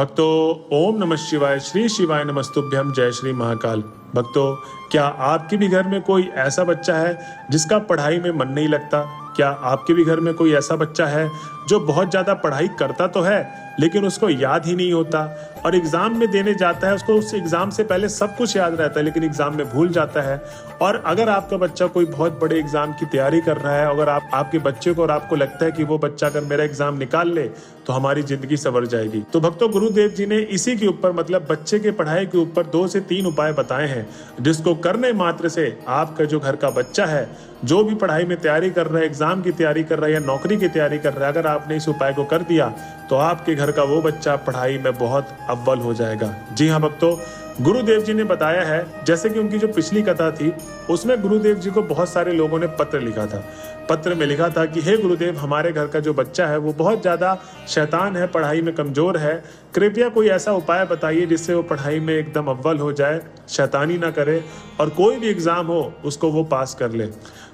भक्तों, ओम नमः शिवाय, श्री शिवाय नमस्तुभ्यम, जय श्री महाकाल। भक्तों, क्या आपके भी घर में कोई ऐसा बच्चा है जिसका पढ़ाई में मन नहीं लगता? क्या आपके भी घर में कोई ऐसा बच्चा है जो बहुत ज़्यादा पढ़ाई करता तो है लेकिन उसको याद ही नहीं होता, और एग्ज़ाम में देने जाता है, उसको उस एग्ज़ाम से पहले सब कुछ याद रहता है लेकिन एग्ज़ाम में भूल जाता है? और अगर आपका बच्चा कोई बहुत बड़े एग्ज़ाम की तैयारी कर रहा है, अगर आपके बच्चे को और आपको लगता है कि वो बच्चा अगर मेरा एग्ज़ाम निकाल ले तो हमारी ज़िंदगी संवर जाएगी, तो भक्तों, गुरुदेव जी ने इसी के ऊपर, मतलब बच्चे के पढ़ाई के ऊपर 2 से 3 उपाय बताए हैं, जिसको करने मात्र से आपका जो घर का बच्चा है, जो भी पढ़ाई में तैयारी कर रहा है, एग्जाम की तैयारी कर रहा है या नौकरी की तैयारी कर रहा है, अगर आपने इस उपाय को कर दिया तो आपके घर का वो बच्चा पढ़ाई में बहुत अव्वल हो जाएगा। जी हाँ भक्तों, गुरुदेव जी ने बताया है, जैसे कि उनकी जो पिछली कथा थी उसमें गुरुदेव जी को बहुत सारे लोगों ने पत्र लिखा था। पत्र में लिखा था कि हे गुरुदेव, हमारे घर का जो बच्चा है वो बहुत ज़्यादा शैतान है, पढ़ाई में कमज़ोर है, कृपया कोई ऐसा उपाय बताइए जिससे वो पढ़ाई में एकदम अव्वल हो जाए, शैतानी ना करे और कोई भी एग्ज़ाम हो उसको वो पास कर ले।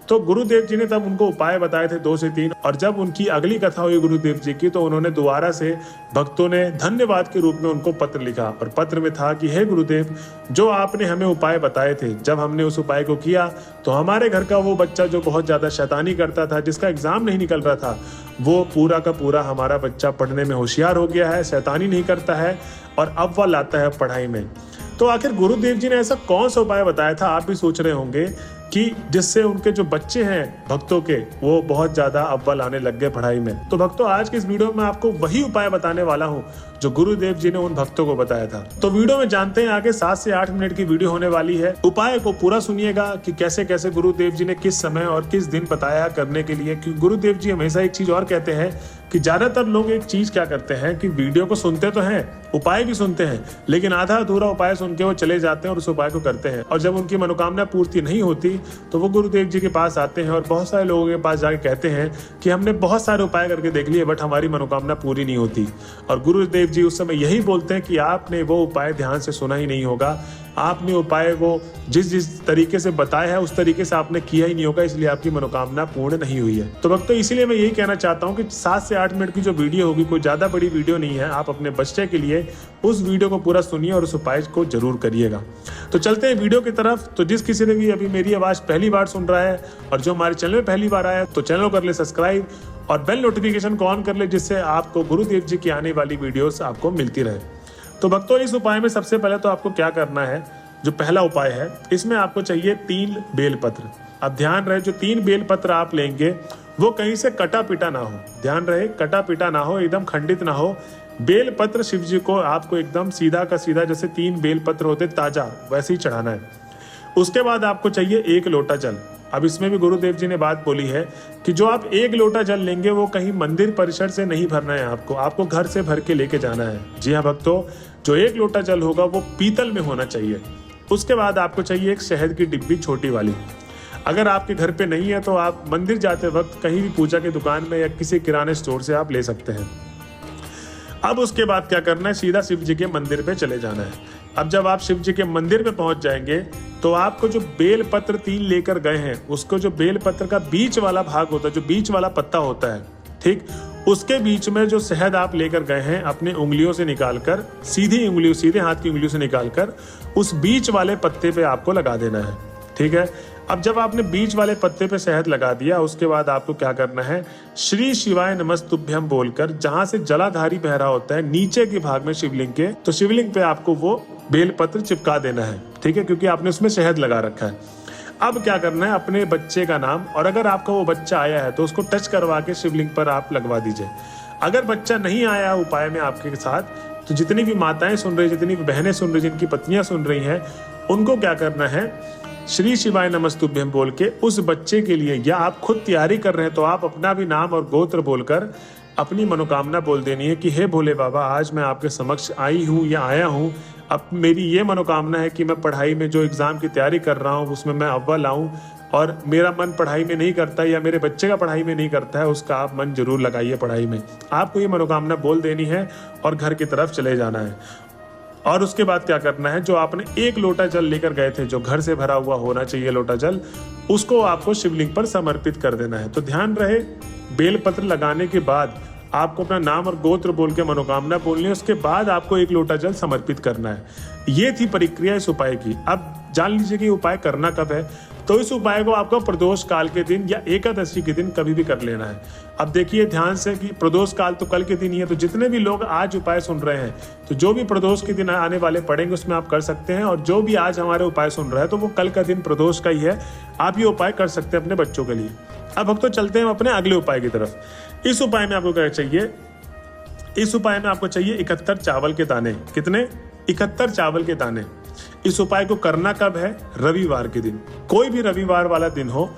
तो गुरुदेव जी ने तब उनको उपाय बताए थे 2 से 3, और जब उनकी अगली कथा हुई गुरुदेव जी की तो उन्होंने दोबारा से भक्तों ने धन्यवाद के रूप में उनको पत्र लिखा, और पत्र में था कि हे गुरुदेव, जो आपने हमें उपाय बताए थे, जब हमने उस उपाय को किया तो हमारे घर का वो बच्चा जो बहुत ज़्यादा शैतानी करता था, जिसका एग्ज़ाम नहीं निकल रहा था, वो पूरा का पूरा हमारा बच्चा पढ़ने में होशियार हो गया है, शैतानी नहीं करता है और अव्वल आता है पढ़ाई में। तो आखिर गुरुदेव जी ने ऐसा कौन सा उपाय बताया था, आप भी सोच रहे होंगे, कि जिससे उनके जो बच्चे हैं भक्तों के, वो बहुत ज्यादा अव्वल आने लग गए पढ़ाई में। तो भक्तों, आज के इस वीडियो में आपको वही उपाय बताने वाला हूं जो गुरुदेव जी ने उन भक्तों को बताया था। तो वीडियो में जानते हैं, आगे 7 से 8 मिनट की वीडियो होने वाली है। उपाय को पूरा सुनिएगा कि कैसे कैसे गुरुदेव जी ने किस समय और किस दिन बताया करने के लिए, क्योंकि गुरुदेव जी हमेशा एक चीज और कहते हैं कि ज्यादातर लोग एक चीज क्या करते हैं कि वीडियो को सुनते तो हैं, उपाय भी सुनते हैं, लेकिन आधा अधूरा उपाय सुन के वो चले जाते हैं और उस उपाय को करते हैं, और जब उनकी मनोकामना पूर्ति नहीं होती तो वो गुरुदेव जी के पास आते हैं और बहुत सारे लोगों के पास जाके कहते हैं कि हमने बहुत सारे उपाय करके देख लिए बट हमारी मनोकामना पूरी नहीं होती। और गुरुदेव जी उस समय यही बोलते हैं कि आपने वो उपाय ध्यान से सुना ही नहीं होगा, आपने उपाय वो जिस तरीके से बताया है उस तरीके से आपने किया ही नहीं होगा, इसलिए आपकी मनोकामना पूर्ण नहीं हुई है। तो भक्तों, इसीलिए मैं यही कहना चाहता हूँ कि 7 से 8 मिनट की जो वीडियो होगी, कोई ज्यादा बड़ी वीडियो नहीं है, आप अपने बच्चे के लिए उस वीडियो को पूरा सुनिए और उस उपाय को जरूर करिएगा। तो चलते हैं वीडियो की तरफ। तो जिस किसी ने भी अभी मेरी आवाज पहली बार सुन रहा है और जो हमारे चैनल में पहली बार आया है, तो चैनल कर ले सब्सक्राइब और बेल नोटिफिकेशन को ऑन कर ले, जिससे आपको गुरुदेव जी की आने वाली वीडियोस आपको मिलती रहे। तो भक्तों, इस उपाय में सबसे पहले तो आपको क्या करना है, जो पहला उपाय है, इसमें आपको चाहिए 3 बेलपत्र। अब ध्यान रहे, जो 3 बेलपत्र आप लेंगे वो कहीं से कटा पिटा ना हो, ध्यान रहे, कटा पिटा ना हो, एकदम खंडित ना हो। बेलपत्र शिव जी को आपको एकदम सीधा का सीधा, जैसे 3 बेलपत्र होते ताजा, वैसे ही चढ़ाना है। उसके बाद आपको चाहिए 1 लोटा जल। अब इसमें भी गुरुदेव जी ने बात बोली है कि जो आप 1 लोटा जल लेंगे वो कहीं मंदिर परिसर से नहीं भरना है, आपको घर से भर के लेके जाना है। जी हाँ भक्तों, जो 1 लोटा जल होगा वो पीतल में होना चाहिए। उसके बाद आपको चाहिए एक शहद की डिब्बी, छोटी वाली। अगर आपके घर पे नहीं है तो आप मंदिर जाते वक्त कहीं भी पूजा की दुकान में या किसी किराने स्टोर से आप ले सकते हैं। अब उसके बाद क्या करना है, सीधा शिव जी के मंदिर पे चले जाना है। अब जब आप शिव जी के मंदिर पे पहुंच जाएंगे तो आपको जो बेल पत्र 3 लेकर गए हैं, उसको जो बेल पत्र का बीच वाला भाग होता है, जो बीच वाला पत्ता होता है, ठीक, उसके बीच में जो शहद आप लेकर गए हैं, अपने उंगलियों से निकालकर, सीधे हाथ की उंगलियों से निकालकर उस बीच वाले पत्ते पे आपको लगा देना है। ठीक है। अब जब आपने बीच वाले पत्ते पे शहद लगा दिया, उसके बाद आपको क्या करना है, श्री शिवाय नमस्तुभ्यम बोलकर, जहां से जलाधारी बह रहा होता है नीचे के भाग में शिवलिंग के, तो शिवलिंग पे आपको वो बेलपत्र चिपका देना है। ठीक है, क्योंकि आपने उसमें शहद लगा रखा है। अब क्या करना है, अपने बच्चे का नाम, और अगर आपका वो बच्चा आया है तो उसको टच करवा के शिवलिंग पर आप लगवा दीजिए। अगर बच्चा नहीं आया उपाय में आपके साथ, तो जितनी भी माताएं सुन रही, जितनी भी बहनें सुन रही, जिनकी पत्नियां सुन रही हैं, उनको क्या करना है, श्री शिवाय नमस्तुभ्यम बोल के उस बच्चे के लिए, या आप खुद तैयारी कर रहे हैं तो आप अपना भी नाम और गोत्र बोलकर अपनी मनोकामना बोल देनी है कि हे भोले बाबा, आज मैं आपके समक्ष आई हूँ या आया हूँ, अब मेरी ये मनोकामना है कि मैं पढ़ाई में जो एग्जाम की तैयारी कर रहा हूँ उसमें मैं अव्वल आऊँ, और मेरा मन पढ़ाई में नहीं करता या मेरे बच्चे का पढ़ाई में नहीं करता है, उसका आप मन जरूर लगाइए पढ़ाई में। आपको ये मनोकामना बोल देनी है और घर की तरफ चले जाना है। और उसके बाद क्या करना है, जो आपने 1 लोटा जल लेकर गए थे, जो घर से भरा हुआ होना चाहिए लोटा जल, उसको आपको शिवलिंग पर समर्पित कर देना है। तो ध्यान रहे, बेलपत्र लगाने के बाद आपको अपना नाम और गोत्र बोल के मनोकामना बोलनी है। उसके बाद आपको 1 लोटा जल समर्पित करना है। ये थी प्रक्रिया इस उपाय की। अब जान लीजिए कि उपाय करना कब है। तो इस उपाय को आपको प्रदोष काल के दिन या एकादशी के दिन कभी भी कर लेना है। अब देखिए ध्यान से कि प्रदोष काल तो कल के दिन ही है, तो जितने भी लोग आज उपाय सुन रहे हैं, तो जो भी प्रदोष के दिन आने वाले पड़ेंगे उसमें आप कर सकते हैं। और जो भी आज हमारे उपाय सुन रहा है तो वो कल का दिन प्रदोष का ही है, आप ये उपाय कर सकते हैं अपने बच्चों के लिए। अब भक्तों चलते हैं अपने अगले उपाय की तरफ। इस उपाय में आपको क्या चाहिए? इस उपाय में आपको चाहिए 71 चावल के दाने। कितने? 71 चावल के दाने। इस उपाय को करना कब है? रविवार के दिन। कोई भी रविवार वाला दिन हो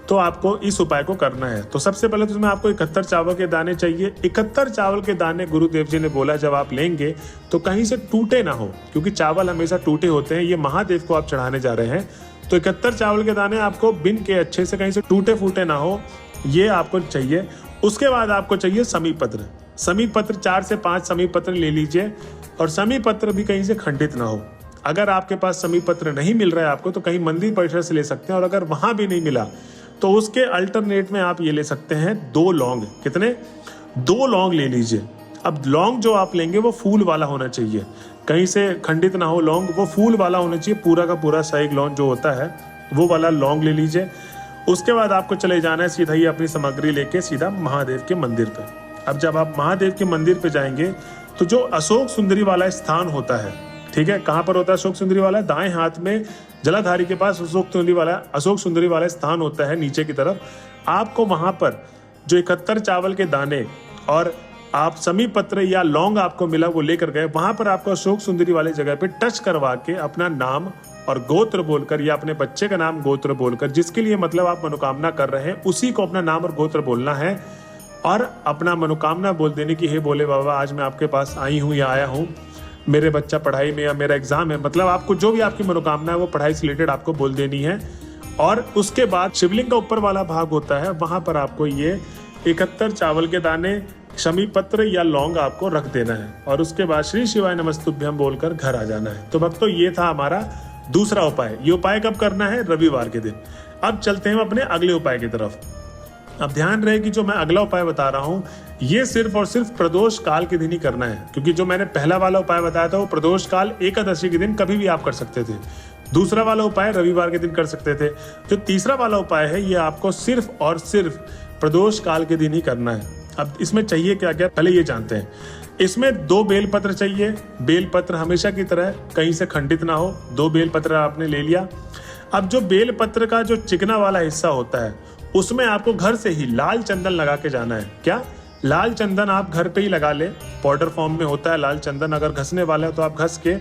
तो आपको इस उपाय को करना है। तो सबसे पहले तो उसमें आपको 71 चावल के दाने चाहिए। 71 चावल के दाने गुरुदेव जी ने बोला जब आप लेंगे तो कहीं से टूटे ना हो, क्योंकि चावल हमेशा टूटे होते हैं। ये महादेव को आप चढ़ाने जा रहे हैं, तो 71 चावल के दाने आपको बिन के अच्छे से कहीं से टूटे फूटे ना हो, ये आपको चाहिए। उसके बाद आपको चाहिए समीप पत्र। समीप पत्र 4 से 5 समीप पत्र ले लीजिए, और समीप पत्र भी कहीं से खंडित ना हो। अगर आपके पास समीप पत्र नहीं मिल रहा है आपको, तो कहीं मंदिर परिसर से ले सकते हैं। और अगर वहां भी नहीं मिला तो उसके अल्टरनेट में आप ये ले सकते हैं 2 लौंग। कितने? 2 लौंग ले लीजिए। अब लौंग जो आप लेंगे वो फूल वाला होना चाहिए, कहीं से खंडित ना हो लौंग, वो फूल वाला होना चाहिए। पूरा का पूरा सही लौंग जो होता है वो वाला लौंग ले लीजिए। उसके बाद आपको चले जाना है सीधा ही अपनी सामग्री लेके सीधा महादेव के मंदिर पे। अब जब आप महादेव के मंदिर पे जाएंगे तो जो अशोक सुंदरी वाला स्थान होता है, ठीक है, कहाँ पर होता है अशोक सुंदरी वाला? दाएं हाथ में जलाधारी के पास अशोक सुंदरी वाला स्थान होता है नीचे की तरफ। आपको वहां पर जो 71 चावल के दाने और आप समीप पत्र या लौंग आपको मिला वो लेकर गए, वहां पर आपको अशोक सुंदरी वाले जगह पे टच करवा के अपना नाम और गोत्र बोलकर या अपने बच्चे का नाम गोत्र बोलकर, जिसके लिए मतलब आप मनोकामना कर रहे हैं उसी को अपना नाम और गोत्र बोलना है। और अपना मनोकामना बोल देने की, हे भोले बाबा आज मैं आपके पास आई हूँ या आया हूँ, मेरे बच्चा पढ़ाई में या मेरा एग्जाम है, मतलब आपको जो भी आपकी मनोकामना है वो पढ़ाई से रिलेटेड आपको बोल देनी है। और उसके बाद शिवलिंग का ऊपर वाला भाग होता है, वहां पर आपको ये 71 चावल के दाने, समीप पत्र या लौंग आपको रख देना है। और उसके बाद श्री शिवाय नमस्तुभ्यम बोलकर घर आ जाना है। तो भक्तों ये था हमारा दूसरा उपाय। ये उपाय कब करना है? रविवार के दिन। अब चलते हैं अपने अगले उपाय की तरफ। अब ध्यान रहे कि जो मैं अगला उपाय बता रहा हूं ये सिर्फ और सिर्फ प्रदोष काल के दिन ही करना है, क्योंकि जो मैंने पहला वाला उपाय बताया था वो प्रदोष काल एकादशी के दिन कभी भी आप कर सकते थे। दूसरा वाला उपाय रविवार के दिन कर सकते थे। जो तीसरा वाला उपाय है ये आपको सिर्फ और सिर्फ प्रदोष काल के दिन ही करना है। अब इसमें चाहिए क्या क्या, पहले ये जानते हैं। इसमें 2 बेलपत्र चाहिए। बेलपत्र हमेशा की तरह कहीं से खंडित ना हो। 2 बेलपत्र आपने ले लिया। अब जो बेलपत्र का जो चिकना वाला हिस्सा होता है उसमें आपको घर से ही लाल चंदन लगा के जाना है। क्या? लाल चंदन आप घर पे ही लगा ले, पाउडर फॉर्म में होता है लाल चंदन। अगर घसने वाला है तो आप घस के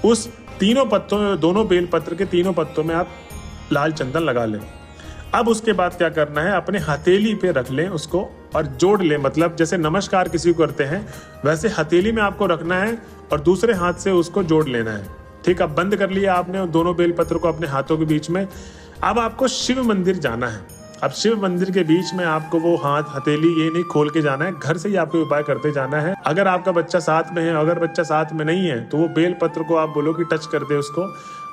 उस तीनों पत्तों में, दोनों बेलपत्र के तीनों पत्तों में आप लाल चंदन लगा लें। अब उसके बाद क्या करना है, अपने हथेली पे रख लें उसको और जोड़ लें। मतलब जैसे नमस्कार किसी को करते हैं वैसे हथेली में आपको रखना है और दूसरे हाथ से उसको जोड़ लेना है। ठीक, अब बंद कर लिया आपने दोनों बेलपत्र को अपने हाथों के बीच में। अब आपको शिव मंदिर जाना है। अब शिव मंदिर के बीच में आपको वो हाथ हथेली ये नहीं खोल के जाना है, घर से ही आपको उपाय करते जाना है। अगर आपका बच्चा साथ में है, अगर बच्चा साथ में नहीं है तो वो बेल पत्र को आप बोलो कि टच कर दे उसको,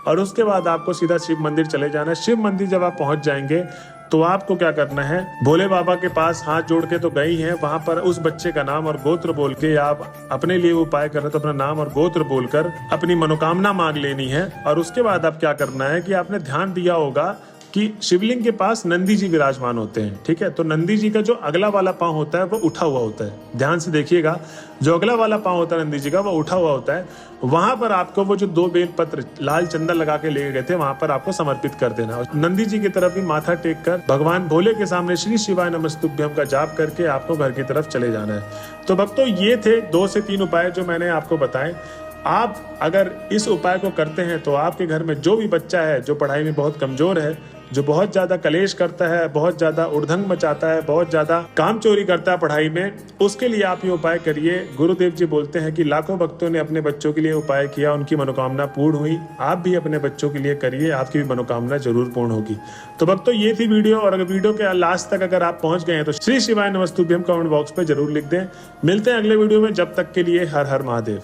और उसके बाद आपको सीधा शिव मंदिर चले जाना है। शिव मंदिर जब आप पहुंच जाएंगे तो आपको क्या करना है, भोले बाबा के पास हाथ जोड़ के तो गई हैं, वहां पर उस बच्चे का नाम और गोत्र बोल के, आप अपने लिए उपाय कर रहे तो अपना नाम और गोत्र बोलकर अपनी मनोकामना मांग लेनी है। और उसके बाद आप क्या करना है कि आपने ध्यान दिया होगा कि शिवलिंग के पास नंदी जी विराजमान होते हैं। ठीक है, तो नंदी जी का जो अगला वाला पांव होता है वो उठा हुआ होता है। ध्यान से देखिएगा, जो अगला वाला पांव होता है नंदी जी का वो उठा हुआ होता है। वहां पर आपको वो जो 2 बेल पत्र लाल चंदन लगा के ले गए थे वहां पर आपको समर्पित कर देना है। नंदी जी की तरफ भी माथा टेक कर भगवान भोले के सामने श्री शिवाय नमस्तुभ्यम का जाप करके आपको घर की तरफ चले जाना है। तो भक्तों ये थे 2 से 3 उपाय जो मैंने आपको बताए। आप अगर इस उपाय को करते हैं तो आपके घर में जो भी बच्चा है जो पढ़ाई में बहुत कमजोर है, जो बहुत ज्यादा कलेश करता है, बहुत ज्यादा उड़धंग मचाता है, बहुत ज्यादा काम चोरी करता है पढ़ाई में, उसके लिए आप ये उपाय करिए। गुरुदेव जी बोलते हैं कि लाखों भक्तों ने अपने बच्चों के लिए उपाय किया, उनकी मनोकामना पूर्ण हुई। आप भी अपने बच्चों के लिए करिए, आपकी भी मनोकामना जरूर पूर्ण होगी। तो भक्तों ये थी वीडियो, और अगर वीडियो के लास्ट तक अगर आप पहुंच गए हैं तो श्री शिवाय नमस्तुभ्यम कमेंट बॉक्स पे जरूर लिख दें। मिलते हैं अगले वीडियो में, जब तक के लिए हर हर महादेव।